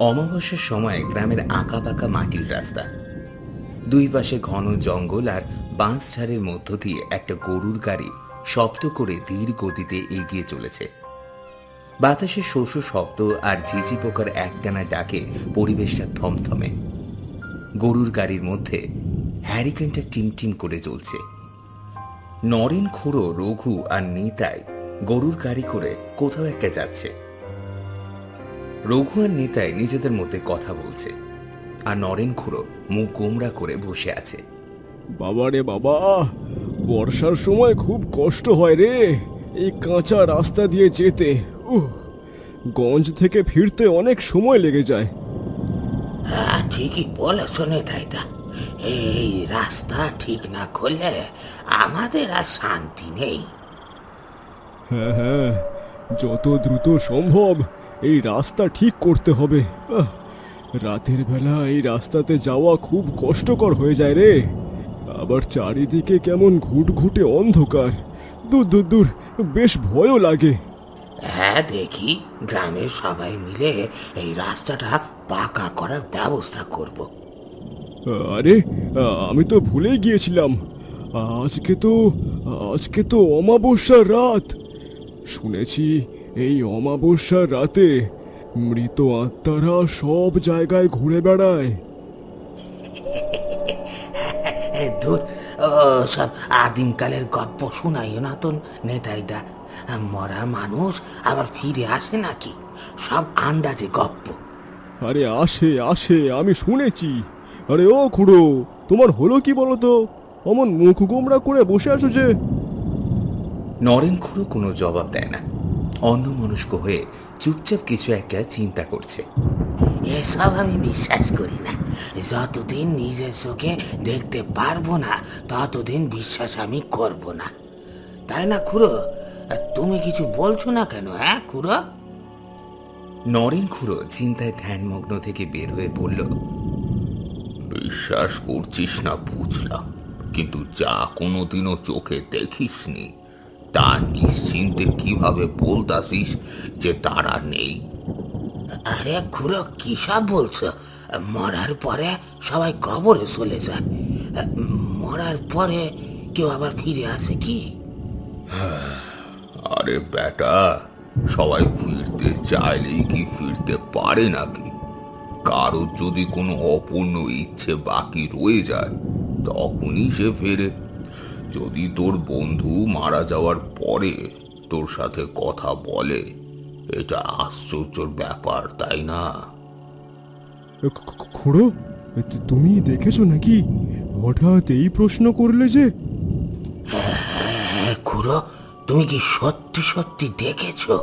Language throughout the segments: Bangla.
অমাবস্যার সময় গ্রামের আঁকাবাঁকা মাটির রাস্তা, দুই পাশে ঘন জঙ্গল আর বাঁশঝাড়ের মধ্য দিয়ে একটা গরুর গাড়ি শব্দ করে ধীর গতিতে এগিয়ে চলেছে। বাতাসে শোষ শব্দ আর ঝিঝি পোকার একটানা ডাকে পরিবেশটা থমথমে। গরুর গাড়ির মধ্যে হ্যারিকেনটা টিমটিম করে চলছে। নরেন, খুড়ো, রঘু আর নিতাই গরুর গাড়ি করে কোথাও একটা যাচ্ছে। রঘু আর নিতাই নিজেদের মধ্যে কথা বলছে, আর নরেন খুড়ো মুখ গোমরা করে বসে আছে। বাবা রে বাবা, বর্ষার সময় খুব কষ্ট হয় রে এই কাঁচা রাস্তা দিয়ে যেতে। গঞ্জ থেকে ফিরতে অনেক সময় লেগে যায়। হ্যাঁ, ঠিকই বলেছ নেতাইদা। এই রাস্তা ঠিক না করলে আমাদের আর শান্তি নেই। হ্যাঁ হ্যাঁ, যত দ্রুত সম্ভব এই রাস্তা ঠিক করতে হবে। রাতের বেলা এই রাস্তাতে যাওয়া খুব কষ্টকর হয়ে যায় রে। আবার চারিদিকে কেমন ঘুটঘুটে অন্ধকার। দূর দূর দূর, বেশ ভয়ও লাগে। হ্যাঁ, দেখি গ্রামের সবাই মিলে এই রাস্তাটা পাকা করার ব্যবস্থা করব। আরে, আমি তো ভুলেই গিয়েছিলাম। আজকে তো অমাবস্যার রাত। শুনেছি এই অমাবস্যার রাতে মৃত আত্মারা সব জায়গায় ঘুরে বেড়ায়। দূর, ও সব আদিমকালের গল্প শোনাইও না তো নেতাইদা। মরা মানুষ আবার ফিরে আসে নাকি? সব আন্দাজে গপ্প। আরে আসে আসে, আমি শুনেছি। আরে ও খুড়ো, তোমার হলো কি বলো তো? অমন মুখ গোমরা করে বসে আছো যে? নরেন খুড়ো কোনো জবাব দেয় না, অন্যমনস্ক হয়ে চুপচাপ কিছু একটা চিন্তা করছে। এসব আমি বিশ্বাস করি না। যতদিন নিজের চোখে দেখতে পারবো না ততদিন বিশ্বাস আমি করব না, তাই না খুড়ো? তুমি কিছু বলছো না কেন? হ্যাঁ খুড়ো? নরেন খুড়ো চিন্তায় ধ্যানমগ্ন থেকে বের হয়ে বলল, বিশ্বাস করছিস না বুঝলাম, কিন্তু যা কোনোদিনও চোখে দেখিসনি তা নিশ্চিন্তে কিভাবে বলতাছিস যে তারা নেই? আরে খুড়ো, কি সব বলছো? মরার পরে সবাই কবরে চলে যায়। মরার পরে কেউ আবার ফিরে আসে কি? আরে বেটা, সবাই ফিরতে চাইলেই কি ফিরতে পারে নাকি? কারোর যদি কোনো অপূর্ণ ইচ্ছে বাকি রয়ে যায় তখনই সে ফেরে। যদি তোর বন্ধু মারা যাওয়ার পরে তোর সাথে কথা বলে, এটা আশ্চর্যের ব্যাপার, তাই না? খুড়ো, তুমি দেখেছো নাকি? হঠাৎ এই প্রশ্ন করলে যে? হ্যাঁ খুড়ো, তুমি কি সত্যি সত্যি দেখেছো?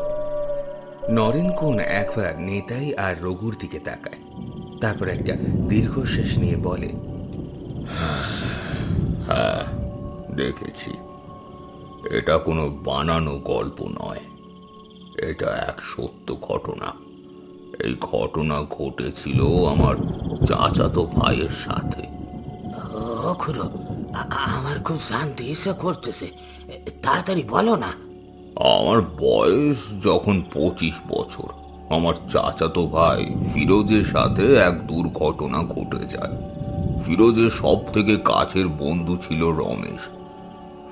নরেন কোন একবার নেতাই আর রঘুর দিকে তাকায়, তারপর একটা দীর্ঘশ্বাস নিয়ে বলে, হ্যাঁ, দেখেছি। এটা কোনো বানানো গল্প নয়, এটা এক সত্য ঘটনা। এই ঘটনা ঘটেছিল আমার চাচাতো ভাইয়ের সাথে। ও খুড়ো, আমার খুব জানতে ইচ্ছা করতেছে, তাড়াতাড়ি বলো না। আমার বয়স যখন 25 বছর, আমার চাচাতো ভাই ফিরোজের সাথে এক দুর্ঘটনা ঘটে যায়। ফিরোজের সব থেকে কাছের বন্ধু ছিল রমেশ।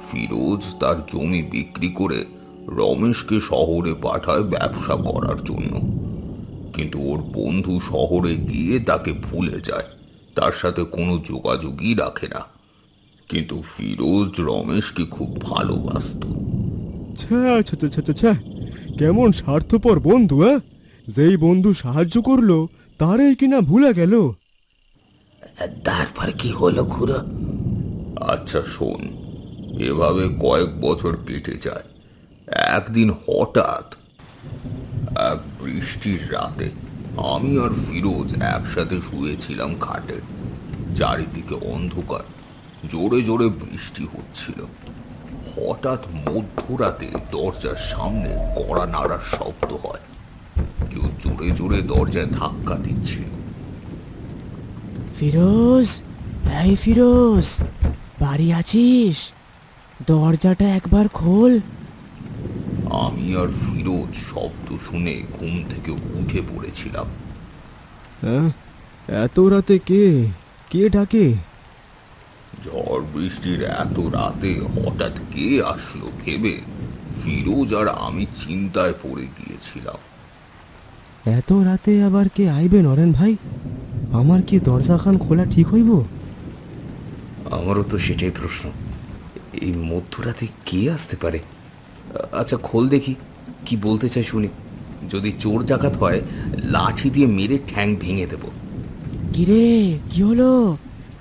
ফিরোজ তার জমি বিক্রি করে রমেশকে শহরে পাঠায় ব্যবসা করার জন্য, কিন্তু ওর বন্ধু শহরে গিয়ে তাকে ভুলে যায়, তার সাথে কোনো যোগাযোগই রাখে না। কিন্তু ফিরোজ রমেশকে খুব ভালোবাসতো। কেমন স্বার্থপর বন্ধু! যেই বন্ধু সাহায্য করলো তারই কিনা ভুলে গেল। তারপর কি হলো খুড়ো? আচ্ছা শোন, এভাবে কয়েক বছর কেটে যায়। একদিন হঠাৎ এক বৃষ্টির রাতে আমি আর ফিরোজ একসাথে শুয়েছিলাম খাটে। চারিদিকে অন্ধকার, জোরে জোরে বৃষ্টি হচ্ছিল। হঠাৎ মধ্যরাতে দরজার সামনে কড়া নাড়ার শব্দ হয়। কেউ জোরে জোরে দরজায় ধাক্কা দিচ্ছিল। ফিরোজ, এই ফিরোজ, বাড়ি আছিস? দরজাটা একবার খোল। আমি আর ফিরোজ শব্দ শুনে ঘুম থেকে উঠে পড়েছিলাম। হ্যাঁ, এত রাতে কে কে ডাকে? ঝড় বৃষ্টির এত রাতে হঠাৎ কে আসলো ভেবে ফিরোজ আর আমি চিন্তায় পড়ে গিয়েছিলাম। এত রাতে আবার কে আইবে নরেন ভাই? আমার কি দরজাখান খোলা ঠিক হইব? আমারও তো সেটাই প্রশ্ন, এই মধ্যরাতে কে আসতে পারে? আচ্ছা খোল দেখি, কি বলতে চাই শুনি। যদি চোর ডাকাত হয়, লাঠি দিয়ে মেরে ঠ্যাং ভেঙে দেব। কিরে, কি হলো?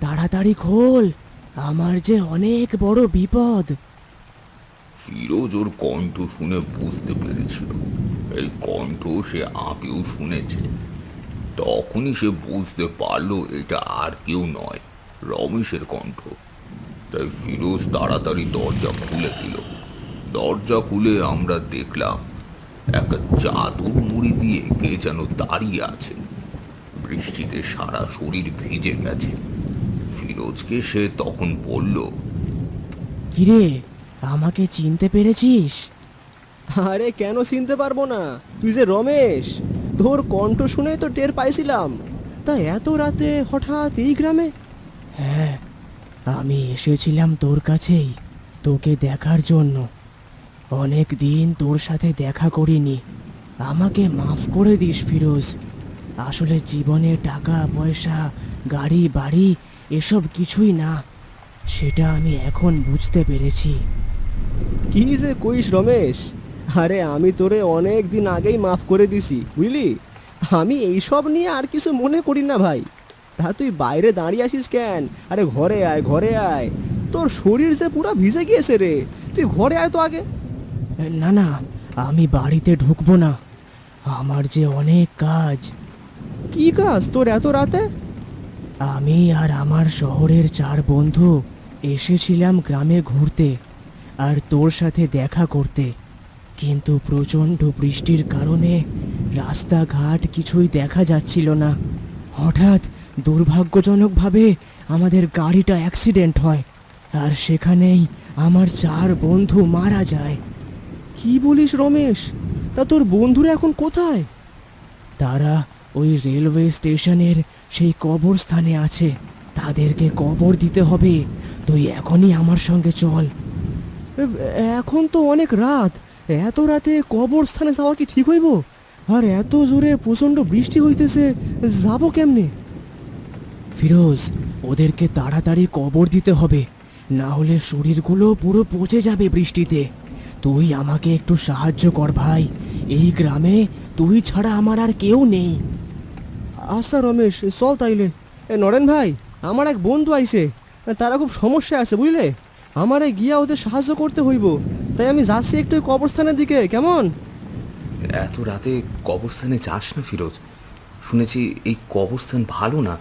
তাড়াতাড়ি খোল, আমার যে অনেক বড় বিপদ। ফিরোজ ওর কণ্ঠ শুনে বুঝতে পেরেছিল এই কণ্ঠ সে আগেও শুনেছে। তখনই সে বুঝতে পারলো এটা আর কেউ নয়, রমেশের কণ্ঠ। তাই ফিরোজ তাড়াতাড়ি দরজা খুলে দিল। দরজা খুলে আমরা দেখলাম একটা চাদর মুড়ি দিয়ে কে যেন দাঁড়িয়ে আছে। বৃষ্টিতে সারা শরীর ভিজে গেছে। ফিরোজকে সে তখন বলল, কিরে, আমাকে চিনতে পেরেছিস? আরে কেন চিনতে পারবো না? তুই যে রমেশ, তোর কণ্ঠ শুনে তো টের পাইছিলাম। তা এত রাতে হঠাৎ এই গ্রামে? হ্যাঁ, আমি এসেছিলাম তোর কাছেই, তোকে দেখার জন্য। অনেক দিন তোর সাথে দেখা করিনি, আমাকে মাফ করে দিস ফিরোজ। আসলে জীবনে টাকা পয়সা, গাড়ি বাড়ি এসব কিছুই না, সেটা আমি এখন বুঝতে পেরেছি। কি যে কইস রমেশ, আরে আমি তোরে অনেক দিন আগেই মাফ করে দিছি, বুঝলি? আমি এইসব নিয়ে আর কিছু মনে করি না ভাই। তা তুই বাইরে দাঁড়িয়ে আসিস কেন? আরে ঘরে আয়, ঘরে আয়। তোর শরীর যে পুরো ভিজে গিয়েছে রে, তুই ঘরে আয় তো আগে। না না, আমি বাড়িতে ঢুকবো না, আমার যে অনেক কাজ। কি কাজ তোর এত রাতে? আমি আর আমার শহরের 4 বন্ধু এসেছিলাম গ্রামে ঘুরতে আর তোর সাথে দেখা করতে, কিন্তু প্রচণ্ড বৃষ্টির কারণে রাস্তাঘাট কিছুই দেখা যাচ্ছিল না। হঠাৎ দুর্ভাগ্যজনকভাবে আমাদের গাড়িটা অ্যাক্সিডেন্ট হয়, আর সেখানেই আমার 4 বন্ধু মারা যায়। কি বলিস রমেশ? তা তোর বন্ধুরা এখন কোথায়? তারা ওই রেলওয়ে স্টেশনের সেই কবরস্থানে আছে, তাদেরকে কবর দিতে হবে। তুই এখনই আমার সঙ্গে চল। এখন তো অনেক রাত, এত রাতে কবরস্থানে যাওয়া কি ঠিক হইব? আর এত জোরে প্রচণ্ড বৃষ্টি হইতেছে, যাব কেমনে? ফিরোজ, ওদেরকে তাড়াতাড়ি কবর দিতে হবে, না হলে শরীরগুলো পুরো পচে যাবে বৃষ্টিতে। তুই আমাকে একটু সাহায্য কর ভাই, এই গ্রামে তুই ছাড়া আমার আর কেউ নেই। আচ্ছা রমেশ, চল তাইলে। নরেন ভাই, আমার এক বন্ধু আইছে, তারা খুব সমস্যা আছে বুঝলে। আমারে গিয়া ওদের সাহায্য করতে হইব, তাই আমি যাচ্ছি একটু ওই কবরস্থানের দিকে, কেমন? এত রাতে কবরস্থানে যাস না ফিরোজ, শুনেছি এই কবরস্থান ভালো না।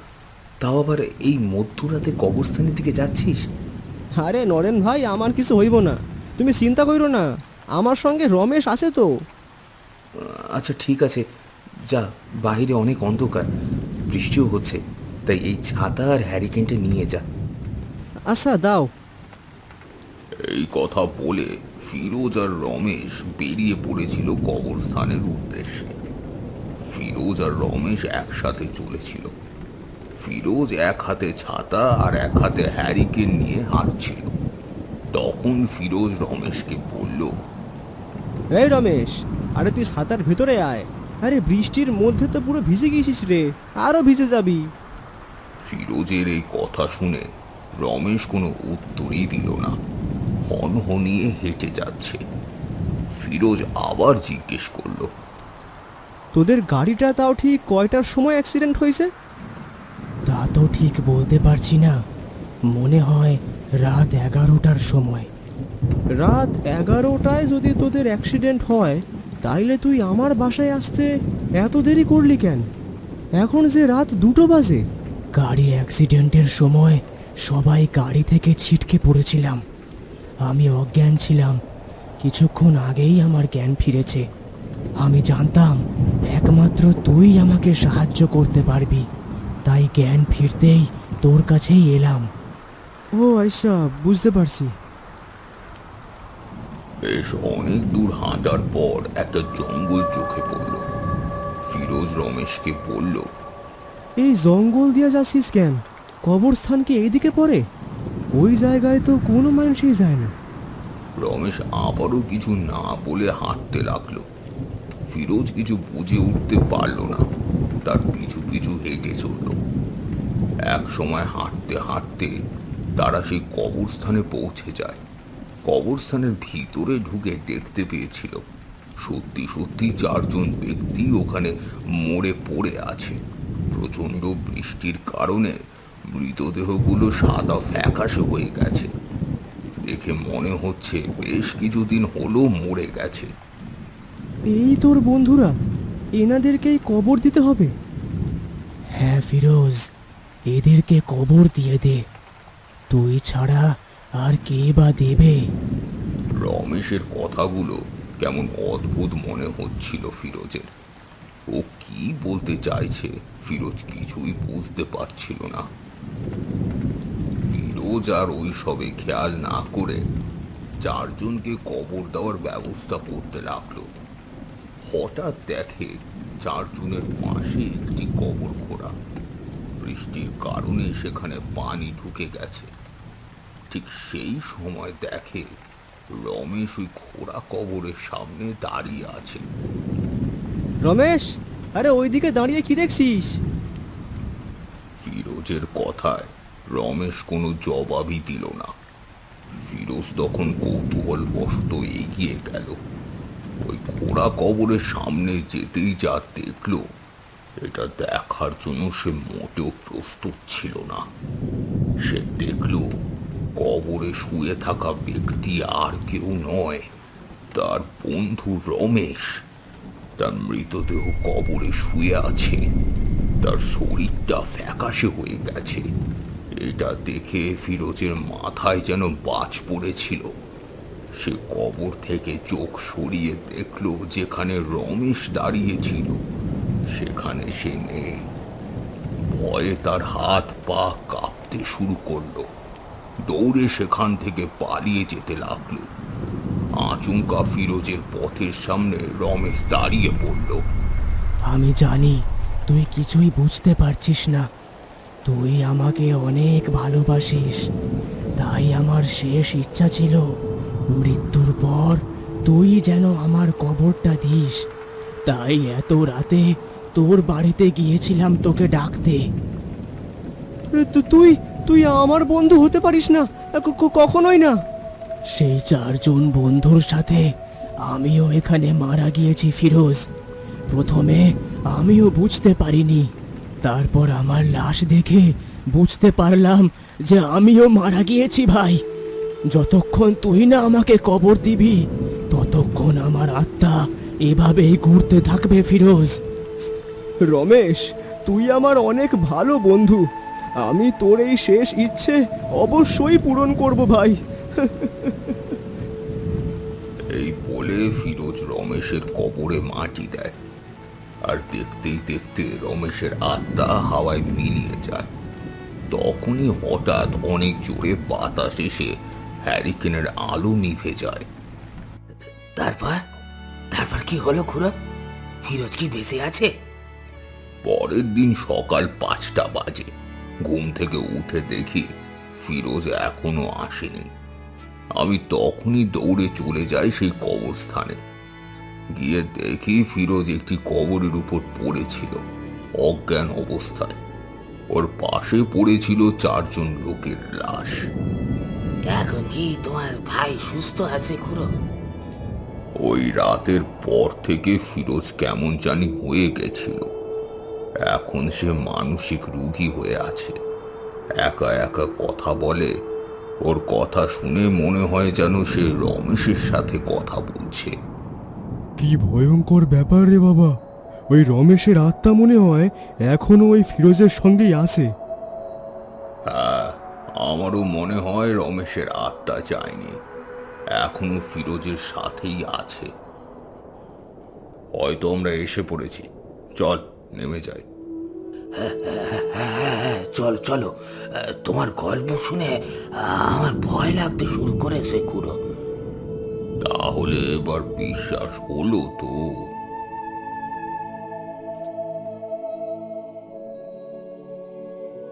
তাও আবার এই মধ্যরাতে কবরস্থানের দিকে যাচ্ছিস? আরে নরেন ভাই, আমার কিছু হইব না, তুমি চিন্তা করো না, আমার সঙ্গে রমেশ আছে তো। আচ্ছা ঠিক আছে, যা, বাইরে অনেক অন্ধকার, বৃষ্টিও হচ্ছে, তাই এই ছাতা আর হ্যারিকেনটা নিয়ে যা। আচ্ছা দাও। এই কথা বলে ফিরোজ আর রমেশ বেরিয়ে পড়েছিল কবরস্থানের উদ্দেশ্যে। ফিরোজ আর রমেশ একসাথে চলেছিল। ফিরোজ এক হাতে ছাতা আর এক হাতে হ্যারিকেন নিয়ে হাঁটছিল। তখন ফিরোজ রমেশকে বলল, এই রমেশ, আরে তুই ছাতার ভিতরে আয়। আরে বৃষ্টির মধ্যে তো পুরো ভিজে গেছিস রে, আরো ভিজে যাবি। ফিরোজের এই কথা শুনে রমেশ কোনো উত্তরই দিল না, হনহনিয়ে হেঁটে যাচ্ছে। ফিরোজ আবার জিজ্ঞেস করলো, তোদের গাড়িটা তাও ঠিক কয়টার সময় অ্যাক্সিডেন্ট হয়েছে? তা তো ঠিক বলতে পারছি না, মনে হয় রাত 11টার সময়। রাত 11টায় যদি তোদের অ্যাক্সিডেন্ট হয়, তাইলে তুই আমার বাসায় আসতে এত দেরি করলি কেন? এখন যে রাত 2টো বাজে। গাড়ি অ্যাক্সিডেন্টের সময় সবাই গাড়ি থেকে ছিটকে পড়েছিলাম, আমি অজ্ঞান ছিলাম। কিছুক্ষণ আগেই আমার জ্ঞান ফিরেছে। আমি জানতাম একমাত্র তুই আমাকে সাহায্য করতে পারবি, তাই জ্ঞান ফিরতেই তোর কাছেই এলাম। ও আচ্ছা, বুঝতে পারছি। বেশ অনেক দূর হাঁটার পর একটা জঙ্গল চোখে পড়ল। ফিরোজ রমেশকে বলল, এই জঙ্গল দিয়ে যাচ্ছিস কেন? কবরস্থান কি এইদিকে পড়ে? ওই জায়গায় তো কোনো মানুষই যায় না। রমেশ আবারও কিছু না বলে হাঁটতে লাগলো। ফিরোজ কিছু বুঝে উঠতে পারল না, তার পিছু পিছু হেঁটে চলল। এক সময় হাঁটতে হাঁটতে তারা সেই কবরস্থানে পৌঁছে যায়। কবরস্থানের ভিতরে ঢুকে দেখতে পেয়েছিল সত্যি সত্যি 4 জন ব্যক্তি ওখানে মরে পড়ে আছে। প্রচণ্ড বৃষ্টির কারণে মৃতদেহগুলো সাদা ফ্যাকাশে হয়ে গেছে। দেখে মনে হচ্ছে বেশ কিছুদিন হলো মরে গেছে। এই তোর বন্ধুরা, এনাদেরকেই কবর দিতে হবে? হ্যাঁ ফিরোজ, এদেরকে কবর দিয়ে দে। তুই ছাড়া আর কে বা দেবে? রমেশের কথাগুলো কেমন অদ্ভুত মনে হচ্ছিল ফিরোজের। ও কি বলতে চাইছে ফিরোজ কিছুই বুঝতে পারছিল না। ফিরোজ আর ওই সবে খেয়াল না করে 4 জনকে কবর দেওয়ার ব্যবস্থা করতে লাগলো। হঠাৎ দেখে 4 জনের পাশে একটি কবর খোঁড়া। বৃষ্টির কারণে সেখানে পানি ঢুকে গেছে। ঠিক সেই সময় দেখে রমেশ ওই খোঁড়া কবরের সামনে দাঁড়িয়ে আছে। রমেশ, আরে ওইদিকে দাঁড়িয়ে কি দেখছিস? ফিরোজের কথায় রমেশ কোনো জবাবই দিল না। ফিরোজ তখন কৌতূহলবশত এগিয়ে গেল। ওই খোঁড়া কবরের সামনে যেতেই যা দেখলো, এটা দেখার জন্য সে মোটেও প্রস্তুত ছিল না। সে দেখল কবরে শুয়ে থাকা ব্যক্তি আর কেউ নয়, তার বন্ধু রমেশ। তার মৃতদেহ কবরে শুয়ে আছে, তার শরীরটা ফ্যাকাশে হয়ে গেছে। এটা দেখে ফিরোজের মাথায় যেন বাজ পড়েছিল। সে কবর থেকে চোখ সরিয়ে দেখল যেখানে রমেশ দাঁড়িয়েছিল সেখানে সে নেই। ভয়ে তার হাত পা কাঁপতে শুরু করলো। দৌড়ে সেখান থেকে পালিয়ে যেতে লাগলো। আচমকা ফিরোজের পথের সামনে রমেশ দাঁড়িয়ে পড়ল। আমি জানি তুই কিছুই বুঝতে পারছিস না। তুই আমাকে অনেক ভালোবাসিস, তাই আমার শেষ ইচ্ছা ছিল মৃত্যুর পর তুই যেন আমার কবরটা দিস। তাই এত রাতে তোর বাড়িতে গিয়েছিলাম তোকে ডাকতে। তুই তুই আমার বন্ধু হতে পারিস না, কখনোই না। সেই 4 জন বন্ধুর সাথে আমিও এখানে মারা গিয়েছি ফিরোজ। প্রথমে আমিও বুঝতে পারিনি, তারপর আমার লাশ দেখে বুঝতে পারলাম যে আমিও মারা গিয়েছি ভাই। যতক্ষণ তুই না আমাকে কবর দিবি ততক্ষণ আমার আত্মা এভাবেই ঘুরতে থাকবে ফিরোজ। রমেশ, তুই আমার অনেক ভালো বন্ধু। আমি তোর এই শেষ ইচ্ছে অবশ্যই পূরণ করব ভাই। এই বলে ফিরোজ রমেশের কবরে মাটি দেয়। আর দেখতেই দেখতে রমেশের আত্মা হাওয়ায় মিলিয়ে যায়। তখনই হঠাৎ অনেক জোরে বাতাস এসে হ্যারিকেনের আলো নিভে যায়। তারপর তারপর কি হলো খুড়ো? ফিরোজ কি বেঁচে আছে? পরের দিন সকাল 5টা বাজে। ঘুম থেকে উঠে দেখি ফিরোজ এখনো আসেনি। আমি তখনই দৌড়ে চলে যাই সেই কবরস্থানে। গিয়ে দেখি ফিরোজ একটি কবরের উপর পড়েছিল অজ্ঞান অবস্থায়। ওর পাশে পড়েছিল 4 জন লোকের লাশ। এখন কি তোমার ভাই সুস্থ আছে খুড়ো? ওই রাতের পর থেকে ফিরোজ কেমন জানি হয়ে গেছিল। এখন সে মানসিক রোগী হয়ে আছে। একা একা কথা বলে। ওর কথা শুনে মনে হয় যেন সে রমেশের সাথে কথা বলছে। কি ভয়ঙ্কর ব্যাপার রে বাবা! ওই রমেশের আত্মা মনে হয় এখনো ওই ফিরোজের সঙ্গেই আছে। হ্যাঁ, আমারও মনে হয় রমেশের আত্মা যায়নি, এখনো ফিরোজের সাথেই আছে। হয়তো আমরা এসে পড়েছি, চল নেমে যাই। হ্যাঁ, চলো চলো। তোমার গল্প শুনে আমার ভয় লাগতে শুরু করেছে খুড়ো। তাহলে এবার বিশ্বাস হলো তো?